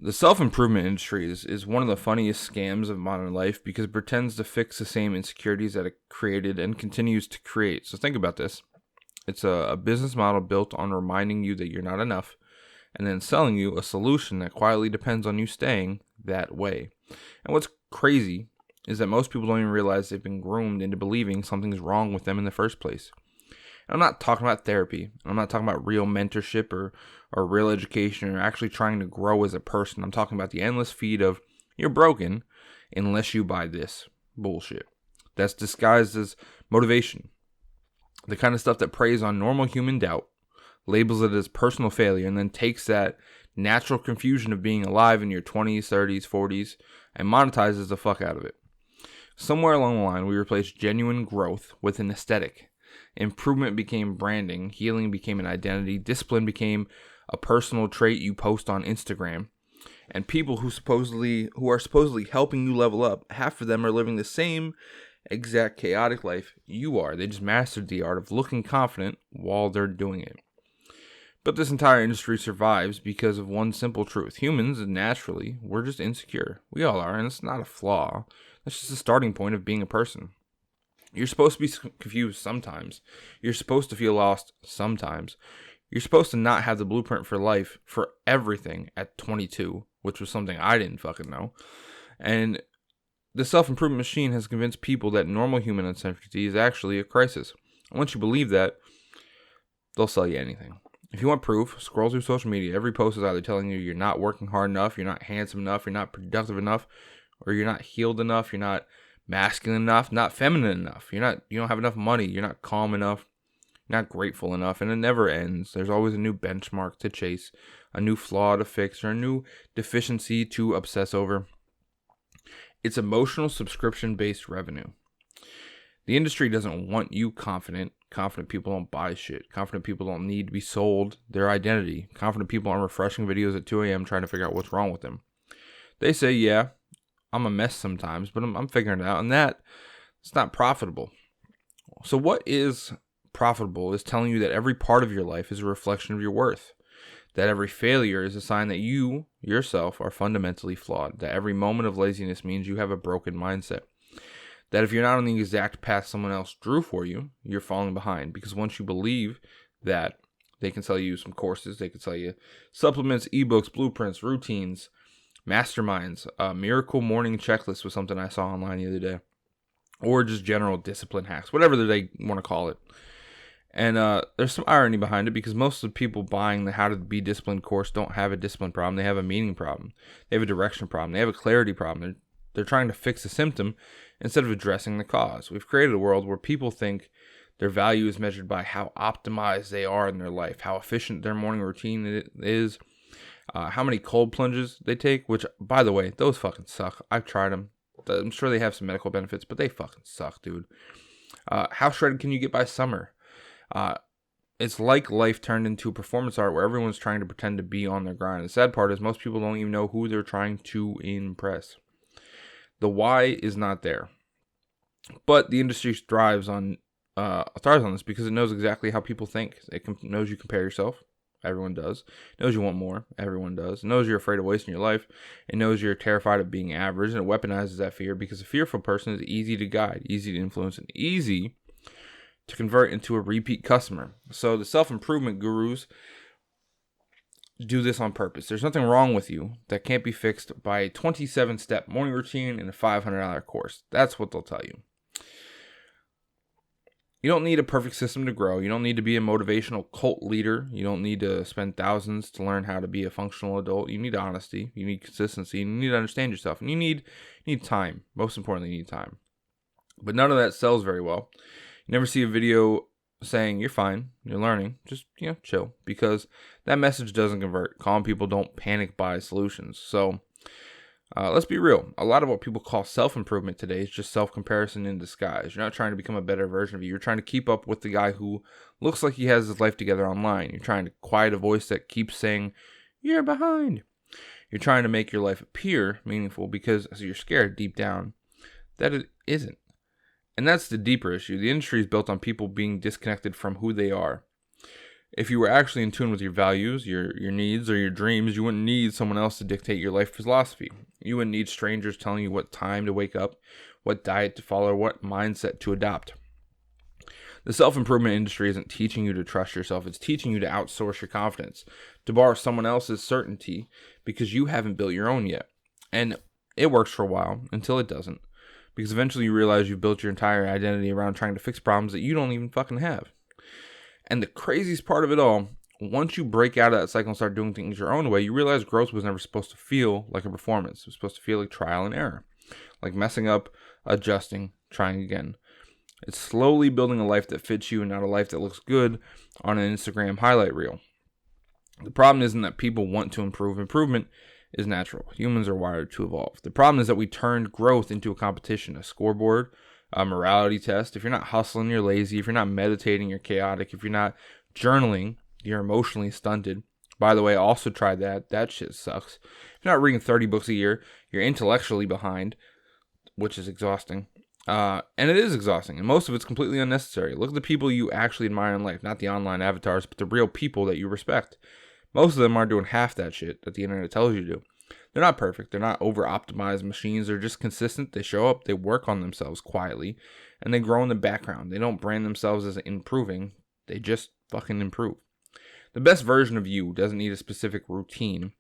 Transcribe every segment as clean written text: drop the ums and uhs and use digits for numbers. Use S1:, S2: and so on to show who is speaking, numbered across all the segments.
S1: The self-improvement industry is one of the funniest scams of modern life because it pretends to fix the same insecurities that it created and continues to create. So think about this. It's a business model built on reminding you that you're not enough and then selling you a solution that quietly depends on you staying that way. And what's crazy is that most people don't even realize they've been groomed into believing something's wrong with them in the first place. And I'm not talking about therapy. I'm not talking about real mentorship or real education or actually trying to grow as a person. I'm talking about the endless feed of you're broken unless you buy this bullshit. That's disguised as motivation. The kind of stuff that preys on normal human doubt, labels it as personal failure, and then takes that natural confusion of being alive in your 20s, 30s, 40s, and monetizes the fuck out of it. Somewhere along the line, we replaced genuine growth with an aesthetic. Improvement became branding, healing became an identity, discipline became a personal trait you post on Instagram. And people who are supposedly helping you level up, half of them are living the same exact chaotic life you are. They just mastered the art of looking confident while they're doing it. But this entire industry survives because of one simple truth. Humans, naturally, we're just insecure. We all are, and it's not a flaw. That's just the starting point of being a person. You're supposed to be confused sometimes. You're supposed to feel lost sometimes. You're supposed to not have the blueprint for life for everything at 22, which was something I didn't fucking know. And the self-improvement machine has convinced people that normal human uncertainty is actually a crisis. And once you believe that, they'll sell you anything. If you want proof, scroll through social media. Every post is either telling you you're not working hard enough, you're not handsome enough, you're not productive enough, or you're not healed enough, you're not masculine enough, not feminine enough. You don't have enough money, you're not calm enough, you're not grateful enough, and it never ends. There's always a new benchmark to chase, a new flaw to fix, or a new deficiency to obsess over. It's emotional subscription-based revenue. The industry doesn't want you confident. Confident people don't buy shit. Confident people don't need to be sold their identity. Confident people aren't refreshing videos at 2 a.m. trying to figure out what's wrong with them. They say, yeah, I'm a mess sometimes, but I'm figuring it out, and it's not profitable. So what is profitable is telling you that every part of your life is a reflection of your worth, that every failure is a sign that you yourself are fundamentally flawed, that every moment of laziness means you have a broken mindset, that if you're not on the exact path someone else drew for you, you're falling behind, because once you believe that, they can sell you some courses, they can sell you supplements, ebooks, blueprints, routines, masterminds. Miracle morning checklist was something I saw online the other day, or just general discipline hacks, whatever they want to call it. And there's some irony behind it, because most of the people buying the How to Be Disciplined course don't have a discipline problem. They have a meaning problem. They have a direction problem. They have a clarity problem. They're trying to fix a symptom instead of addressing the cause. We've created a world where people think their value is measured by how optimized they are in their life, how efficient their morning routine is, how many cold plunges they take, which, by the way, those fucking suck. I've tried them. I'm sure they have some medical benefits, but they fucking suck, dude. How shredded can you get by summer? It's like life turned into a performance art where everyone's trying to pretend to be on their grind. The sad part is most people don't even know who they're trying to impress. The why is not there. But the industry thrives on this because it knows exactly how people think. It knows you compare yourself. Everyone does. It knows you want more. Everyone does. It knows you're afraid of wasting your life. It knows you're terrified of being average, and it weaponizes that fear because a fearful person is easy to guide, easy to influence, and easy to convert into a repeat customer. So the self-improvement gurus do this on purpose. There's nothing wrong with you that can't be fixed by a 27-step morning routine and a $500 course. That's what they'll tell you. You don't need a perfect system to grow. You don't need to be a motivational cult leader. You don't need to spend thousands to learn how to be a functional adult. You need honesty. You need consistency. You need to understand yourself. And you need time. Most importantly, you need time. But none of that sells very well. You never see a video saying, you're fine, you're learning, just, chill. Because that message doesn't convert. Calm people don't panic buy solutions. So let's be real. A lot of what people call self-improvement today is just self-comparison in disguise. You're not trying to become a better version of you. You're trying to keep up with the guy who looks like he has his life together online. You're trying to quiet a voice that keeps saying, you're behind. You're trying to make your life appear meaningful because you're scared deep down that it isn't. And that's the deeper issue. The industry is built on people being disconnected from who they are. If you were actually in tune with your values, your needs, or your dreams, you wouldn't need someone else to dictate your life philosophy. You wouldn't need strangers telling you what time to wake up, what diet to follow, or what mindset to adopt. The self-improvement industry isn't teaching you to trust yourself. It's teaching you to outsource your confidence, to borrow someone else's certainty because you haven't built your own yet. And it works for a while until it doesn't, because eventually you realize you've built your entire identity around trying to fix problems that you don't even fucking have. And the craziest part of it all, once you break out of that cycle and start doing things your own way, you realize growth was never supposed to feel like a performance. It was supposed to feel like trial and error, like messing up, adjusting, trying again. It's slowly building a life that fits you and not a life that looks good on an Instagram highlight reel. The problem isn't that people want to improve. Improvement is natural. Humans are wired to evolve. The problem is that we turned growth into a competition, a scoreboard, a morality test. If you're not hustling, you're lazy. If you're not meditating, you're chaotic. If you're not journaling, you're emotionally stunted. By the way, I also tried that. That shit sucks. If you're not reading 30 books a year, you're intellectually behind, which is exhausting. And it is exhausting, and most of it's completely unnecessary. Look at the people you actually admire in life, not the online avatars, but the real people that you respect. Most of them aren't doing half that shit that the internet tells you to do. They're not perfect. They're not over-optimized machines. They're just consistent. They show up. They work on themselves quietly, and they grow in the background. They don't brand themselves as improving. They just fucking improve. The best version of you doesn't need a specific routine.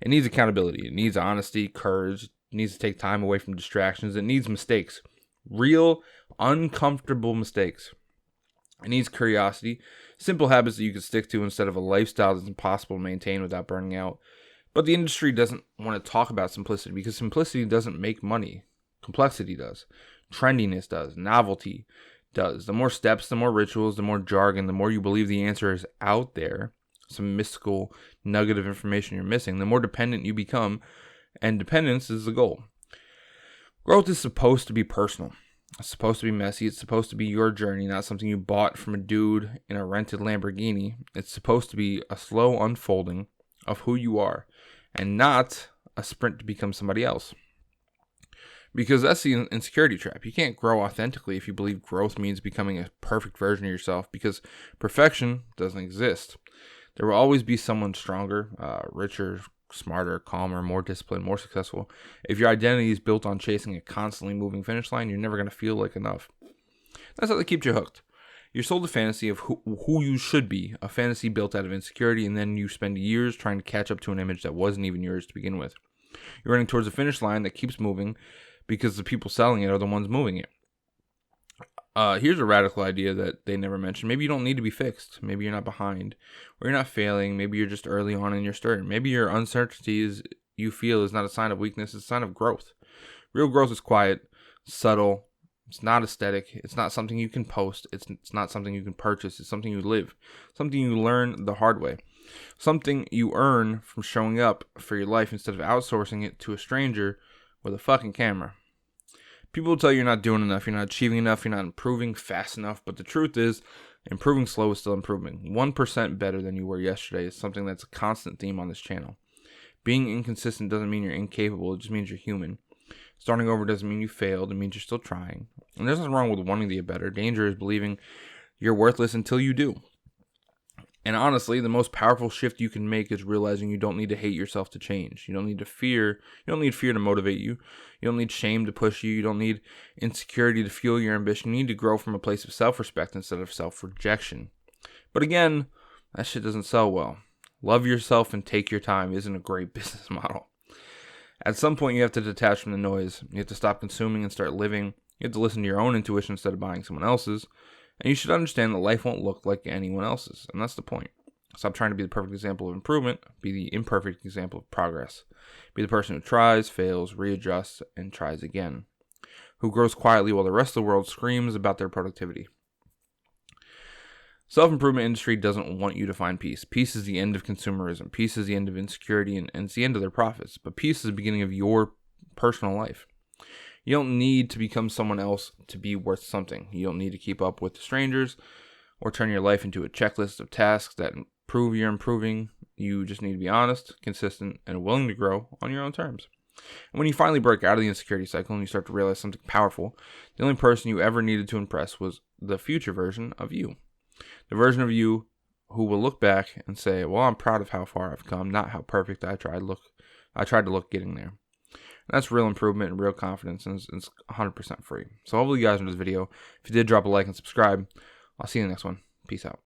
S1: It needs accountability. It needs honesty, courage. It needs to take time away from distractions. It needs mistakes. Real, uncomfortable mistakes. It needs curiosity, simple habits that you can stick to instead of a lifestyle that's impossible to maintain without burning out. But the industry doesn't want to talk about simplicity because simplicity doesn't make money. Complexity does. Trendiness does. Novelty does. The more steps, the more rituals, the more jargon, the more you believe the answer is out there, some mystical nugget of information you're missing, the more dependent you become, and dependence is the goal. Growth is supposed to be personal. It's supposed to be messy. It's supposed to be your journey, not something you bought from a dude in a rented Lamborghini. It's supposed to be a slow unfolding of who you are and not a sprint to become somebody else. Because that's the insecurity trap. You can't grow authentically if you believe growth means becoming a perfect version of yourself, because perfection doesn't exist. There will always be someone stronger, richer, smarter, calmer, more disciplined, more successful. If your identity is built on chasing a constantly moving finish line, you're never going to feel like enough. That's how they keep you hooked. You're sold a fantasy of who you should be, a fantasy built out of insecurity, and then you spend years trying to catch up to an image that wasn't even yours to begin with. You're running towards a finish line that keeps moving because the people selling it are the ones moving it. Here's a radical idea that they never mentioned. Maybe you don't need to be fixed. Maybe you're not behind, or you're not failing. Maybe you're just early on in your story. Maybe your uncertainty you feel is not a sign of weakness. It's a sign of growth. Real growth is quiet, subtle. It's not aesthetic. It's not something you can post. It's not something you can purchase. It's something you live. Something you learn the hard way. Something you earn from showing up for your life instead of outsourcing it to a stranger with a fucking camera. People will tell you you're not doing enough, you're not achieving enough, you're not improving fast enough, but the truth is, improving slow is still improving. 1% better than you were yesterday is something that's a constant theme on this channel. Being inconsistent doesn't mean you're incapable, it just means you're human. Starting over doesn't mean you failed, it means you're still trying. And there's nothing wrong with wanting to get better. Danger is believing you're worthless until you do. And honestly, the most powerful shift you can make is realizing you don't need to hate yourself to change. You don't need fear to motivate you. You don't need shame to push you. You don't need insecurity to fuel your ambition. You need to grow from a place of self-respect instead of self-rejection. But again, that shit doesn't sell well. Love yourself and take your time isn't a great business model. At some point, you have to detach from the noise. You have to stop consuming and start living. You have to listen to your own intuition instead of buying someone else's. And you should understand that life won't look like anyone else's. And that's the point. Stop trying to be the perfect example of improvement. Be the imperfect example of progress. Be the person who tries, fails, readjusts, and tries again. Who grows quietly while the rest of the world screams about their productivity. Self-improvement industry doesn't want you to find peace. Peace is the end of consumerism. Peace is the end of insecurity, and it's the end of their profits. But peace is the beginning of your personal life. You don't need to become someone else to be worth something. You don't need to keep up with the strangers or turn your life into a checklist of tasks that prove you're improving. You just need to be honest, consistent, and willing to grow on your own terms. And when you finally break out of the insecurity cycle and you start to realize something powerful, the only person you ever needed to impress was the future version of you. The version of you who will look back and say, well, I'm proud of how far I've come, not how perfect I tried to look getting there. And that's real improvement and real confidence, and it's 100% free. So hopefully you guys enjoyed this video. If you did, drop a like and subscribe. I'll see you in the next one. Peace out.